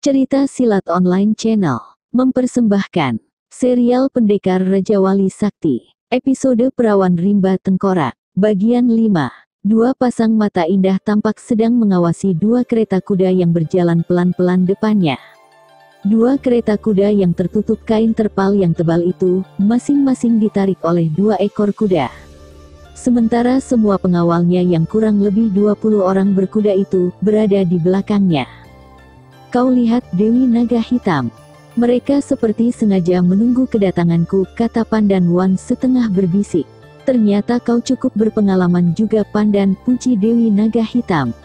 Cerita Silat Online Channel mempersembahkan serial Pendekar Raja Wali Sakti, episode Perawan Rimba Tengkorak, bagian 5. Dua pasang mata indah tampak sedang mengawasi dua kereta kuda yang berjalan pelan-pelan depannya. Dua kereta kuda yang tertutup kain terpal yang tebal itu, masing-masing ditarik oleh dua ekor kuda. Sementara semua pengawalnya yang kurang lebih 20 orang berkuda itu, berada di belakangnya. Kau lihat Dewi Naga Hitam. Mereka seperti sengaja menunggu kedatanganku, kata Pandan Wan setengah berbisik. Ternyata kau cukup berpengalaman juga, Pandan, puji Dewi Naga Hitam.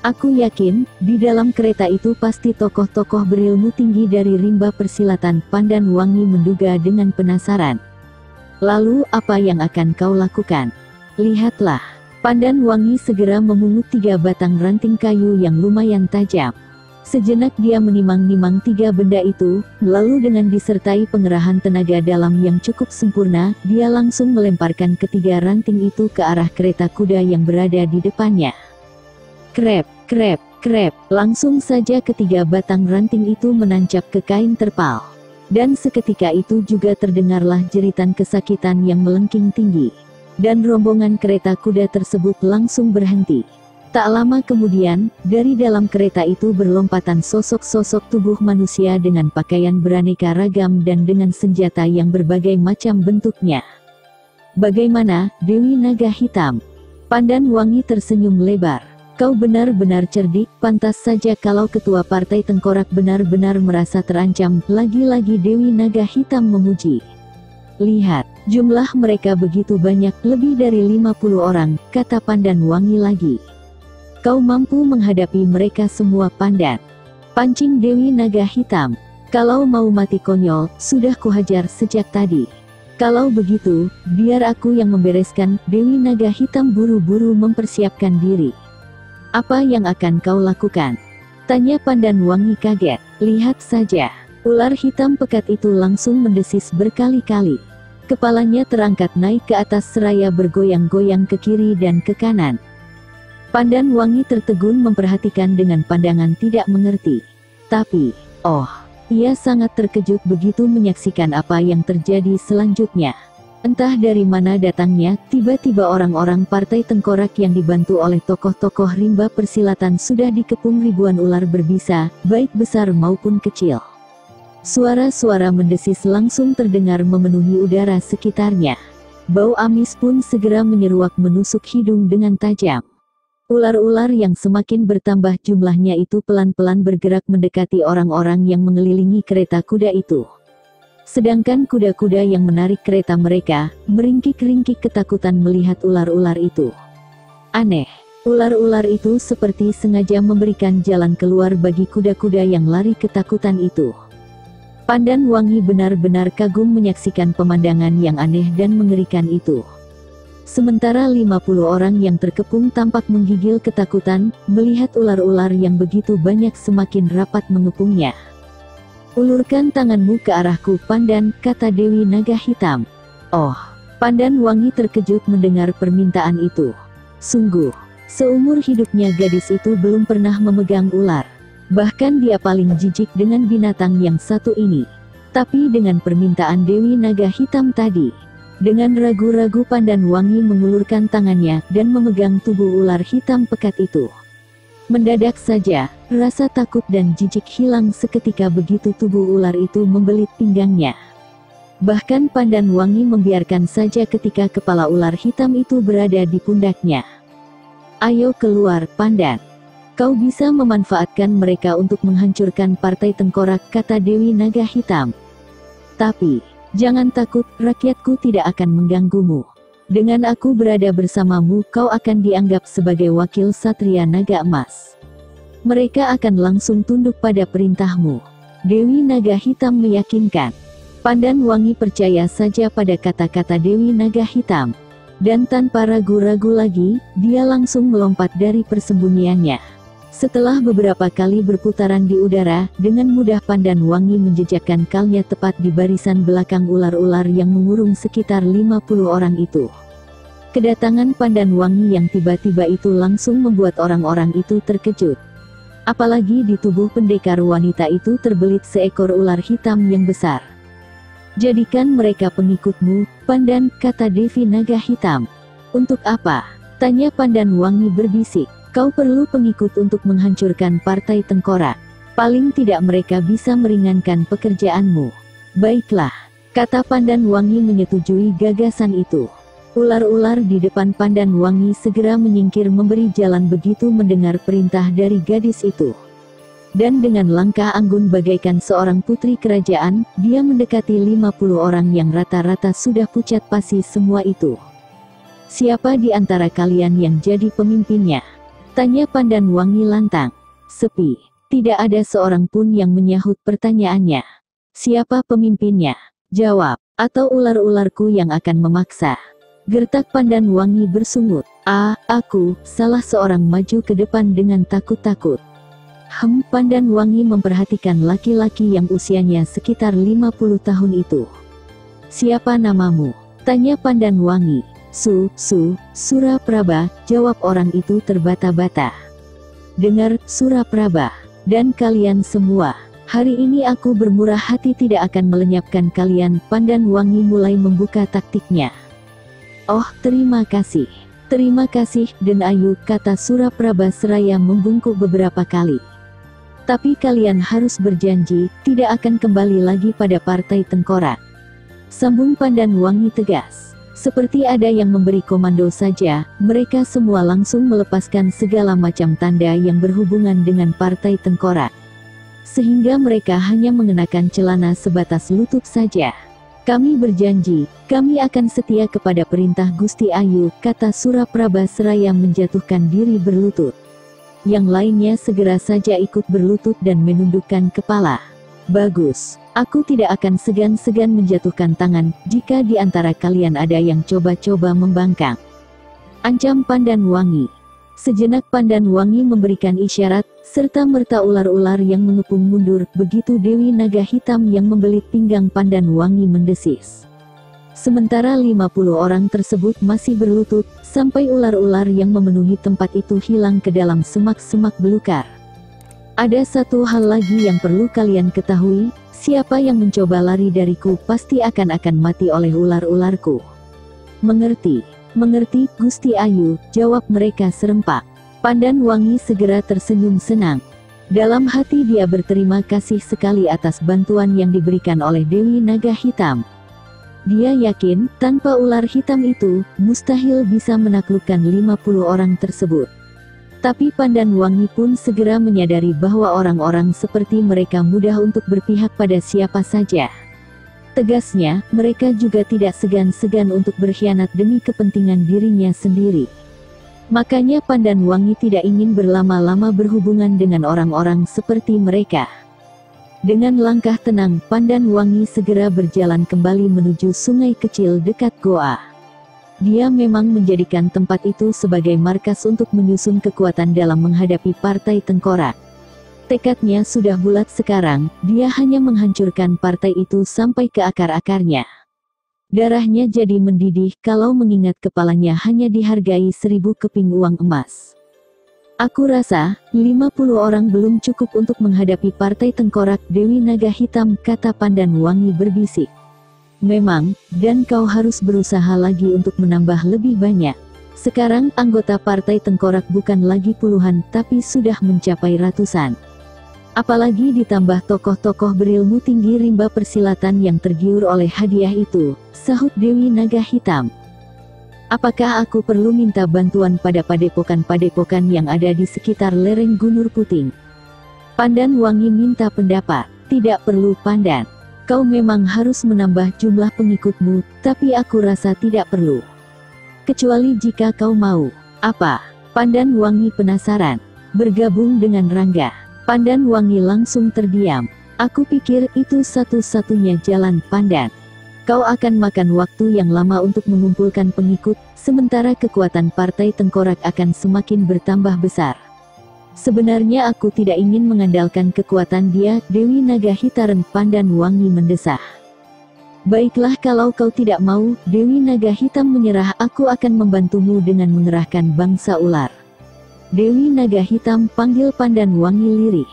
Aku yakin, di dalam kereta itu pasti tokoh-tokoh berilmu tinggi dari rimba persilatan, Pandan Wangi menduga dengan penasaran. Lalu, apa yang akan kau lakukan? Lihatlah. Pandan Wangi segera memungut 3 batang ranting kayu yang lumayan tajam. Sejenak dia menimang-nimang 3 benda itu, lalu dengan disertai pengerahan tenaga dalam yang cukup sempurna, dia langsung melemparkan ketiga ranting itu ke arah kereta kuda yang berada di depannya. Krep, krep, krep, langsung saja ketiga batang ranting itu menancap ke kain terpal. Dan seketika itu juga terdengarlah jeritan kesakitan yang melengking tinggi. Dan rombongan kereta kuda tersebut langsung berhenti. Tak lama kemudian, dari dalam kereta itu berlompatan sosok-sosok tubuh manusia dengan pakaian beraneka ragam dan dengan senjata yang berbagai macam bentuknya. Bagaimana, Dewi Naga Hitam? Pandan Wangi tersenyum lebar. Kau benar-benar cerdik, pantas saja kalau ketua partai Tengkorak benar-benar merasa terancam, lagi-lagi Dewi Naga Hitam memuji. Lihat, jumlah mereka begitu banyak, lebih dari 50 orang, kata Pandan Wangi lagi. Kau mampu menghadapi mereka semua, Pandan? Pancing Dewi Naga Hitam. Kalau mau mati konyol, sudah kuhajar sejak tadi. Kalau begitu, biar aku yang membereskan. Dewi Naga Hitam buru-buru mempersiapkan diri. Apa yang akan kau lakukan? Tanya Pandan Wangi kaget. Lihat saja. Ular hitam pekat itu langsung mendesis berkali-kali. Kepalanya terangkat naik ke atas seraya bergoyang-goyang ke kiri dan ke kanan. Pandan Wangi tertegun memperhatikan dengan pandangan tidak mengerti. Tapi, ia sangat terkejut begitu menyaksikan apa yang terjadi selanjutnya. Entah dari mana datangnya, tiba-tiba orang-orang partai Tengkorak yang dibantu oleh tokoh-tokoh rimba persilatan sudah dikepung ribuan ular berbisa, baik besar maupun kecil. Suara-suara mendesis langsung terdengar memenuhi udara sekitarnya. Bau amis pun segera menyeruak menusuk hidung dengan tajam. Ular-ular yang semakin bertambah jumlahnya itu pelan-pelan bergerak mendekati orang-orang yang mengelilingi kereta kuda itu. Sedangkan kuda-kuda yang menarik kereta mereka, meringkik-ringkik ketakutan melihat ular-ular itu. Aneh, ular-ular itu seperti sengaja memberikan jalan keluar bagi kuda-kuda yang lari ketakutan itu. Pandan Wangi benar-benar kagum menyaksikan pemandangan yang aneh dan mengerikan itu. Sementara 50 orang yang terkepung tampak menggigil ketakutan, melihat ular-ular yang begitu banyak semakin rapat mengepungnya. Ulurkan tanganmu ke arahku, Pandan, kata Dewi Naga Hitam. Pandan Wangi terkejut mendengar permintaan itu. Sungguh, seumur hidupnya gadis itu belum pernah memegang ular. Bahkan dia paling jijik dengan binatang yang satu ini. Tapi dengan permintaan Dewi Naga Hitam tadi, dengan ragu-ragu Pandan Wangi mengulurkan tangannya dan memegang tubuh ular hitam pekat itu. Mendadak saja, rasa takut dan jijik hilang seketika begitu tubuh ular itu membelit pinggangnya. Bahkan Pandan Wangi membiarkan saja ketika kepala ular hitam itu berada di pundaknya. Ayo keluar, Pandan. Kau bisa memanfaatkan mereka untuk menghancurkan partai Tengkorak, kata Dewi Naga Hitam. Tapi, jangan takut, rakyatku tidak akan mengganggumu. Dengan aku berada bersamamu, kau akan dianggap sebagai wakil Satria Naga Emas. Mereka akan langsung tunduk pada perintahmu. Dewi Naga Hitam meyakinkan. Pandan Wangi percaya saja pada kata-kata Dewi Naga Hitam. Dan tanpa ragu-ragu lagi, dia langsung melompat dari persembunyiannya. Setelah beberapa kali berputaran di udara, dengan mudah Pandan Wangi menjejakkan kalnya tepat di barisan belakang ular-ular yang mengurung sekitar 50 orang itu. Kedatangan Pandan Wangi yang tiba-tiba itu langsung membuat orang-orang itu terkejut. Apalagi di tubuh pendekar wanita itu terbelit seekor ular hitam yang besar. "Jadikan mereka pengikutmu, Pandan," kata Dewi Naga Hitam. "Untuk apa?" tanya Pandan Wangi berbisik. "Kau perlu pengikut untuk menghancurkan Partai Tengkorak. Paling tidak mereka bisa meringankan pekerjaanmu." "Baiklah," kata Pandan Wangi menyetujui gagasan itu. Ular-ular di depan Pandan Wangi segera menyingkir memberi jalan begitu mendengar perintah dari gadis itu. Dan dengan langkah anggun bagaikan seorang putri kerajaan, dia mendekati 50 orang yang rata-rata sudah pucat pasi semua itu. "Siapa di antara kalian yang jadi pemimpinnya?" tanya Pandan Wangi lantang. Sepi. Tidak ada seorang pun yang menyahut pertanyaannya. "Siapa pemimpinnya? Jawab, atau ular-ularku yang akan memaksa," gertak Pandan Wangi bersungut. Aku," salah seorang maju ke depan dengan takut-takut. Pandan Wangi memperhatikan laki-laki yang usianya sekitar 50 tahun itu. "Siapa namamu?" tanya Pandan Wangi. Suraprabha," jawab orang itu terbata-bata. "Dengar, Suraprabha, dan kalian semua. Hari ini aku bermurah hati tidak akan melenyapkan kalian." Pandan Wangi mulai membuka taktiknya. "Oh, terima kasih. Terima kasih, Den Ayu," kata Suraprabha seraya membungkuk beberapa kali. "Tapi kalian harus berjanji, tidak akan kembali lagi pada Partai Tengkorak," sambung Pandan Wangi tegas. Seperti ada yang memberi komando saja, mereka semua langsung melepaskan segala macam tanda yang berhubungan dengan Partai Tengkorak. Sehingga mereka hanya mengenakan celana sebatas lutut saja. "Kami berjanji, kami akan setia kepada perintah Gusti Ayu," kata Suraprabha seraya menjatuhkan diri berlutut. Yang lainnya segera saja ikut berlutut dan menundukkan kepala. "Bagus. Aku tidak akan segan-segan menjatuhkan tangan, jika di antara kalian ada yang coba-coba membangkang," ancam Pandan Wangi. Sejenak Pandan Wangi memberikan isyarat, serta merta ular-ular yang mengepung mundur, begitu Dewi Naga Hitam yang membelit pinggang Pandan Wangi mendesis. Sementara 50 orang tersebut masih berlutut, sampai ular-ular yang memenuhi tempat itu hilang ke dalam semak-semak belukar. "Ada satu hal lagi yang perlu kalian ketahui, siapa yang mencoba lari dariku pasti akan mati oleh ular-ularku." "Mengerti, mengerti, Gusti Ayu," jawab mereka serempak. Pandan Wangi segera tersenyum senang. Dalam hati dia berterima kasih sekali atas bantuan yang diberikan oleh Dewi Naga Hitam. Dia yakin, tanpa ular hitam itu, mustahil bisa menaklukkan 50 orang tersebut. Tapi Pandan Wangi pun segera menyadari bahwa orang-orang seperti mereka mudah untuk berpihak pada siapa saja. Tegasnya, mereka juga tidak segan-segan untuk berkhianat demi kepentingan dirinya sendiri. Makanya Pandan Wangi tidak ingin berlama-lama berhubungan dengan orang-orang seperti mereka. Dengan langkah tenang, Pandan Wangi segera berjalan kembali menuju sungai kecil dekat goa. Dia memang menjadikan tempat itu sebagai markas untuk menyusun kekuatan dalam menghadapi Partai Tengkorak. Tekadnya sudah bulat sekarang, dia hanya menghancurkan partai itu sampai ke akar-akarnya. Darahnya jadi mendidih kalau mengingat kepalanya hanya dihargai 1000 keping uang emas. "Aku rasa, 50 orang belum cukup untuk menghadapi Partai Tengkorak Dewi Naga Hitam," kata Pandan Wangi berbisik. "Memang, dan kau harus berusaha lagi untuk menambah lebih banyak. Sekarang anggota Partai Tengkorak bukan lagi puluhan tapi sudah mencapai ratusan. Apalagi ditambah tokoh-tokoh berilmu tinggi rimba persilatan yang tergiur oleh hadiah itu," sahut Dewi Naga Hitam. "Apakah aku perlu minta bantuan pada padepokan-padepokan yang ada di sekitar lereng Gunur Puting?" Pandan Wangi minta pendapat. "Tidak perlu Pandan. Kau memang harus menambah jumlah pengikutmu, tapi aku rasa tidak perlu. Kecuali jika kau mau." "Apa?" Pandan Wangi penasaran. "Bergabung dengan Rangga." Pandan Wangi langsung terdiam. "Aku pikir itu satu-satunya jalan Pandan. Kau akan makan waktu yang lama untuk mengumpulkan pengikut, sementara kekuatan Partai Tengkorak akan semakin bertambah besar." "Sebenarnya aku tidak ingin mengandalkan kekuatan dia," Dewi Naga Hitam. Pandan Wangi mendesah. "Baiklah kalau kau tidak mau," Dewi Naga Hitam menyerah, "aku akan membantumu dengan mengerahkan bangsa ular. Dewi Naga Hitam panggil Pandan Wangi lirih.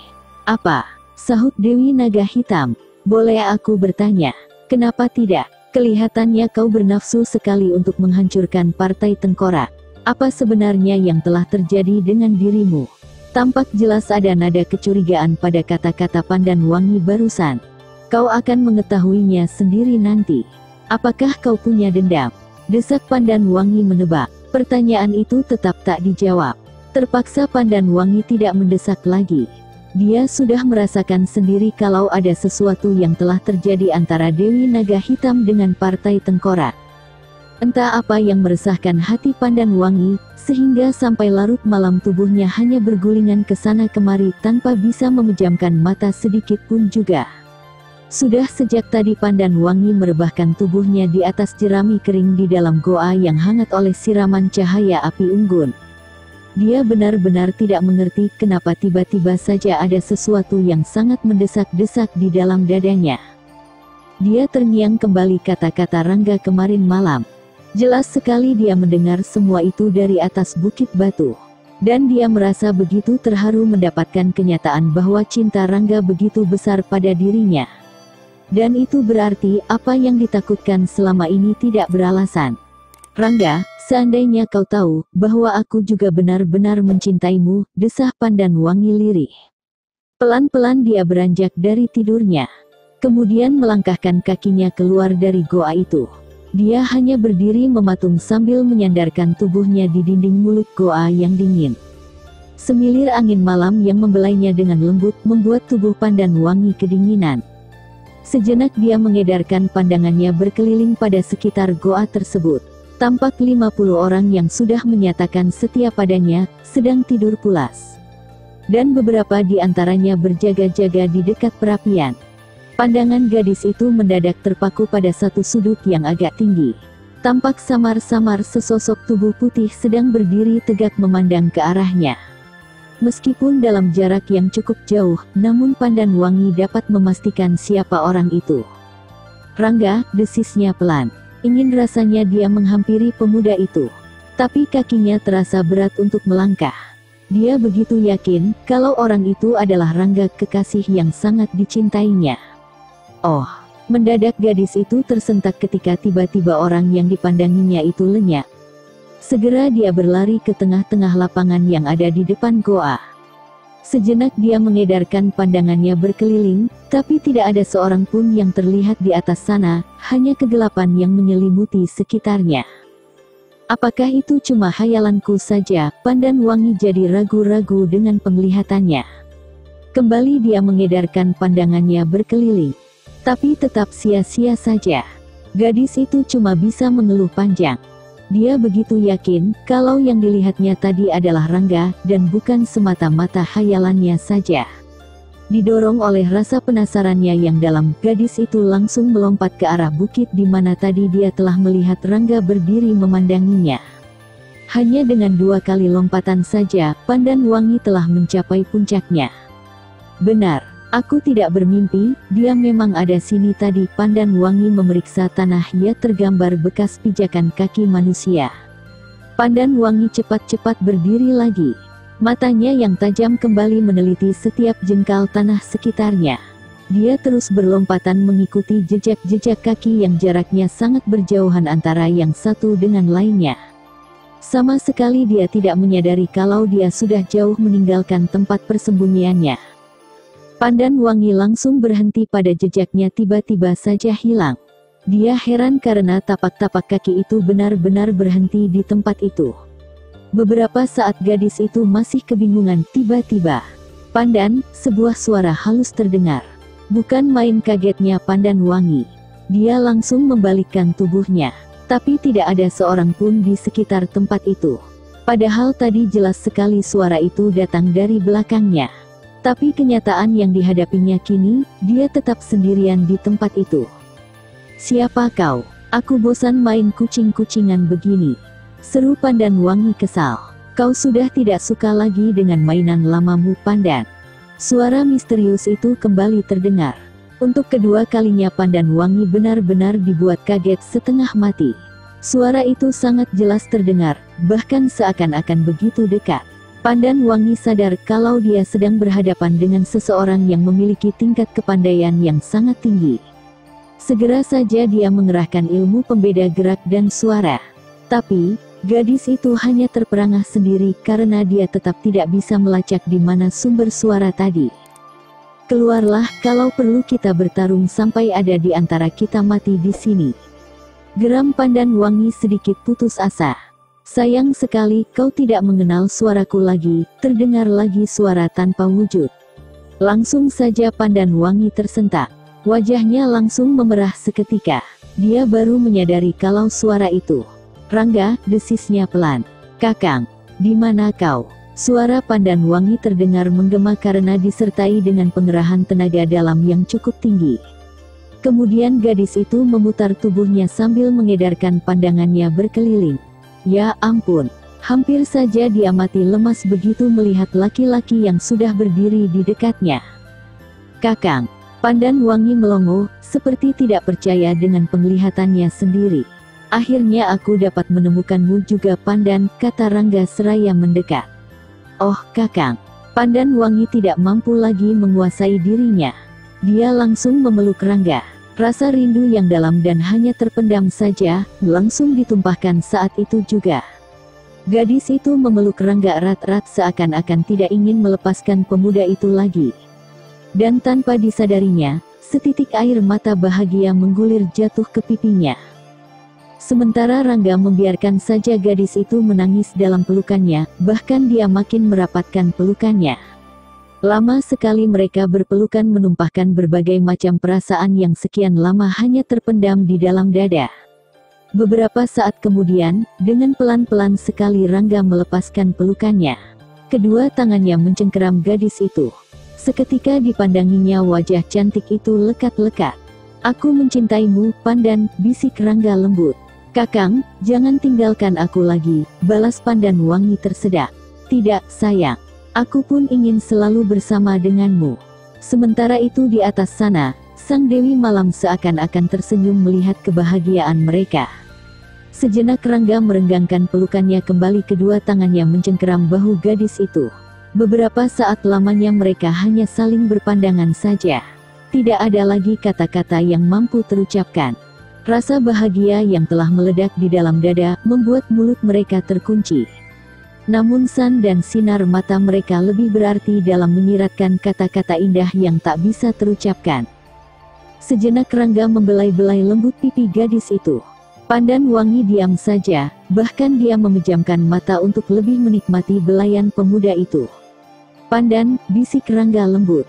Apa? Sahut Dewi Naga Hitam. Boleh aku bertanya? Kenapa tidak? Kelihatannya kau bernafsu sekali untuk menghancurkan Partai Tengkorak. Apa sebenarnya yang telah terjadi dengan dirimu? Tampak jelas ada nada kecurigaan pada kata-kata Pandan Wangi barusan. Kau akan mengetahuinya sendiri nanti. Apakah kau punya dendam? Desak Pandan Wangi menebak. Pertanyaan itu tetap tak dijawab. Terpaksa Pandan Wangi tidak mendesak lagi. Dia sudah merasakan sendiri kalau ada sesuatu yang telah terjadi antara Dewi Naga Hitam dengan Partai Tengkorak. Entah apa yang meresahkan hati Pandan Wangi, sehingga sampai larut malam tubuhnya hanya bergulingan ke sana kemari tanpa bisa memejamkan mata sedikit pun juga. Sudah sejak tadi Pandan Wangi merebahkan tubuhnya di atas jerami kering di dalam goa yang hangat oleh siraman cahaya api unggun. Dia benar-benar tidak mengerti kenapa tiba-tiba saja ada sesuatu yang sangat mendesak-desak di dalam dadanya. Dia terngiang kembali kata-kata Rangga kemarin malam. Jelas sekali dia mendengar semua itu dari atas bukit batu. Dan dia merasa begitu terharu mendapatkan kenyataan bahwa cinta Rangga begitu besar pada dirinya. Dan itu berarti apa yang ditakutkan selama ini tidak beralasan. Rangga, seandainya kau tahu bahwa aku juga benar-benar mencintaimu, desah Pandan Wangi lirih. Pelan-pelan dia beranjak dari tidurnya. Kemudian melangkahkan kakinya keluar dari goa itu. Dia hanya berdiri mematung sambil menyandarkan tubuhnya di dinding mulut goa yang dingin. Semilir angin malam yang membelainya dengan lembut membuat tubuh Pandan Wangi kedinginan. Sejenak dia mengedarkan pandangannya berkeliling pada sekitar goa tersebut. Tampak 50 orang yang sudah menyatakan setia padanya, sedang tidur pulas. Dan beberapa di antaranya berjaga-jaga di dekat perapian. Pandangan gadis itu mendadak terpaku pada satu sudut yang agak tinggi. Tampak samar-samar sesosok tubuh putih sedang berdiri tegak memandang ke arahnya. Meskipun dalam jarak yang cukup jauh, namun Pandan Wangi dapat memastikan siapa orang itu. Rangga, desisnya pelan. Ingin rasanya dia menghampiri pemuda itu. Tapi kakinya terasa berat untuk melangkah. Dia begitu yakin, kalau orang itu adalah Rangga kekasih yang sangat dicintainya. Oh, mendadak gadis itu tersentak ketika tiba-tiba orang yang dipandanginya itu lenyap. Segera dia berlari ke tengah-tengah lapangan yang ada di depan goa. Sejenak dia mengedarkan pandangannya berkeliling, tapi tidak ada seorang pun yang terlihat di atas sana, hanya kegelapan yang menyelimuti sekitarnya. Apakah itu cuma hayalanku saja? Pandan Wangi jadi ragu-ragu dengan penglihatannya. Kembali dia mengedarkan pandangannya berkeliling. Tapi tetap sia-sia saja. Gadis itu cuma bisa mengeluh panjang. Dia begitu yakin, kalau yang dilihatnya tadi adalah Rangga, dan bukan semata-mata hayalannya saja. Didorong oleh rasa penasarannya yang dalam, gadis itu langsung melompat ke arah bukit di mana tadi dia telah melihat Rangga berdiri memandanginya. Hanya dengan 2 kali lompatan saja, Pandan Wangi telah mencapai puncaknya. Benar, aku tidak bermimpi, dia memang ada sini tadi. Pandan Wangi memeriksa tanah, ya tergambar bekas pijakan kaki manusia. Pandan Wangi cepat-cepat berdiri lagi. Matanya yang tajam kembali meneliti setiap jengkal tanah sekitarnya. Dia terus berlompatan mengikuti jejak-jejak kaki yang jaraknya sangat berjauhan antara yang satu dengan lainnya. Sama sekali dia tidak menyadari kalau dia sudah jauh meninggalkan tempat persembunyiannya. Pandan Wangi langsung berhenti pada jejaknya tiba-tiba saja hilang. Dia heran karena tapak-tapak kaki itu benar-benar berhenti di tempat itu. Beberapa saat gadis itu masih kebingungan, tiba-tiba, "Pandan," sebuah suara halus terdengar. Bukan main kagetnya Pandan Wangi. Dia langsung membalikkan tubuhnya. Tapi tidak ada seorang pun di sekitar tempat itu. Padahal tadi jelas sekali suara itu datang dari belakangnya. Tapi kenyataan yang dihadapinya kini, dia tetap sendirian di tempat itu. "Siapa kau? Aku bosan main kucing-kucingan begini," seru Pandan Wangi kesal. "Kau sudah tidak suka lagi dengan mainan lamamu, Pandan?" Suara misterius itu kembali terdengar. Untuk kedua kalinya Pandan Wangi benar-benar dibuat kaget setengah mati. Suara itu sangat jelas terdengar, bahkan seakan-akan begitu dekat. Pandan Wangi sadar kalau dia sedang berhadapan dengan seseorang yang memiliki tingkat kepandaian yang sangat tinggi. Segera saja dia mengerahkan ilmu pembeda gerak dan suara. Tapi, gadis itu hanya terperangah sendiri karena dia tetap tidak bisa melacak di mana sumber suara tadi. Keluarlah, kalau perlu kita bertarung sampai ada di antara kita mati di sini. Geram Pandan Wangi sedikit putus asa. Sayang sekali kau tidak mengenal suaraku lagi, terdengar lagi suara tanpa wujud. Langsung saja Pandan Wangi tersentak. Wajahnya langsung memerah seketika. Dia baru menyadari kalau suara itu. Rangga, desisnya pelan. Kakang, di mana kau? Suara Pandan Wangi terdengar menggema karena disertai dengan pengerahan tenaga dalam yang cukup tinggi. Kemudian gadis itu memutar tubuhnya sambil mengedarkan pandangannya berkeliling. Ya ampun, hampir saja dia mati lemas begitu melihat laki-laki yang sudah berdiri di dekatnya. Kakang, Pandan Wangi melongo, seperti tidak percaya dengan penglihatannya sendiri. Akhirnya aku dapat menemukanmu juga Pandan, kata Rangga seraya mendekat. Oh kakang, Pandan Wangi tidak mampu lagi menguasai dirinya. Dia langsung memeluk Rangga. Rasa rindu yang dalam dan hanya terpendam saja, langsung ditumpahkan saat itu juga. Gadis itu memeluk Rangga erat-erat seakan-akan tidak ingin melepaskan pemuda itu lagi. Dan tanpa disadarinya, setitik air mata bahagia menggulir jatuh ke pipinya. Sementara Rangga membiarkan saja gadis itu menangis dalam pelukannya, bahkan dia makin merapatkan pelukannya. Lama sekali mereka berpelukan menumpahkan berbagai macam perasaan yang sekian lama hanya terpendam di dalam dada. Beberapa saat kemudian, dengan pelan-pelan sekali Rangga melepaskan pelukannya. Kedua tangannya mencengkeram gadis itu. Seketika dipandanginya wajah cantik itu lekat-lekat. Aku mencintaimu, Pandan, bisik Rangga lembut. Kakang, jangan tinggalkan aku lagi, balas Pandan Wangi tersedak. Tidak, sayang. Aku pun ingin selalu bersama denganmu. Sementara itu di atas sana, Sang Dewi Malam seakan-akan tersenyum melihat kebahagiaan mereka. Sejenak Rangga merenggangkan pelukannya kembali, kedua tangannya mencengkeram bahu gadis itu. Beberapa saat lamanya mereka hanya saling berpandangan saja. Tidak ada lagi kata-kata yang mampu terucapkan. Rasa bahagia yang telah meledak di dalam dada, membuat mulut mereka terkunci. Namun san dan sinar mata mereka lebih berarti dalam menyiratkan kata-kata indah yang tak bisa terucapkan. Sejenak Rangga membelai-belai lembut pipi gadis itu. Pandan Wangi diam saja, bahkan dia memejamkan mata untuk lebih menikmati belayan pemuda itu. Pandan, bisik Rangga lembut.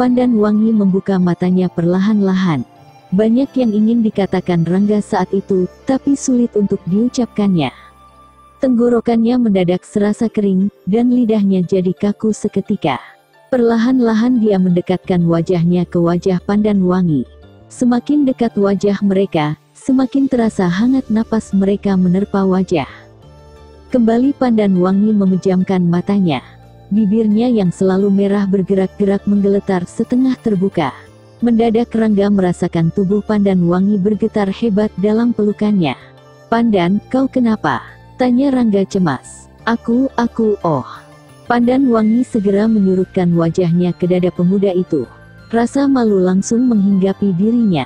Pandan Wangi membuka matanya perlahan-lahan. Banyak yang ingin dikatakan Rangga saat itu, tapi sulit untuk diucapkannya. Tenggorokannya mendadak serasa kering, dan lidahnya jadi kaku seketika. Perlahan-lahan dia mendekatkan wajahnya ke wajah Pandan Wangi. Semakin dekat wajah mereka, semakin terasa hangat napas mereka menerpa wajah. Kembali Pandan Wangi memejamkan matanya. Bibirnya yang selalu merah bergerak-gerak menggeletar setengah terbuka. Mendadak Rangga merasakan tubuh Pandan Wangi bergetar hebat dalam pelukannya. Pandan, kau kenapa? Tanya Rangga cemas. Aku, oh. Pandan Wangi segera menyurutkan wajahnya ke dada pemuda itu. Rasa malu langsung menghinggapi dirinya.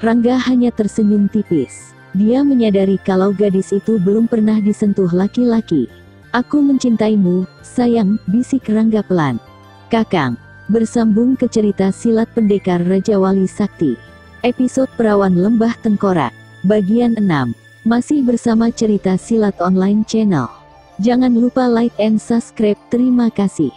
Rangga hanya tersenyum tipis. Dia menyadari kalau gadis itu belum pernah disentuh laki-laki. Aku mencintaimu, sayang, bisik Rangga pelan. Kakang. Bersambung ke cerita silat pendekar Raja Wali Sakti. Episode Perawan Lembah Tengkorak. Bagian 6. Masih bersama cerita silat online channel. Jangan lupa like and subscribe, terima kasih.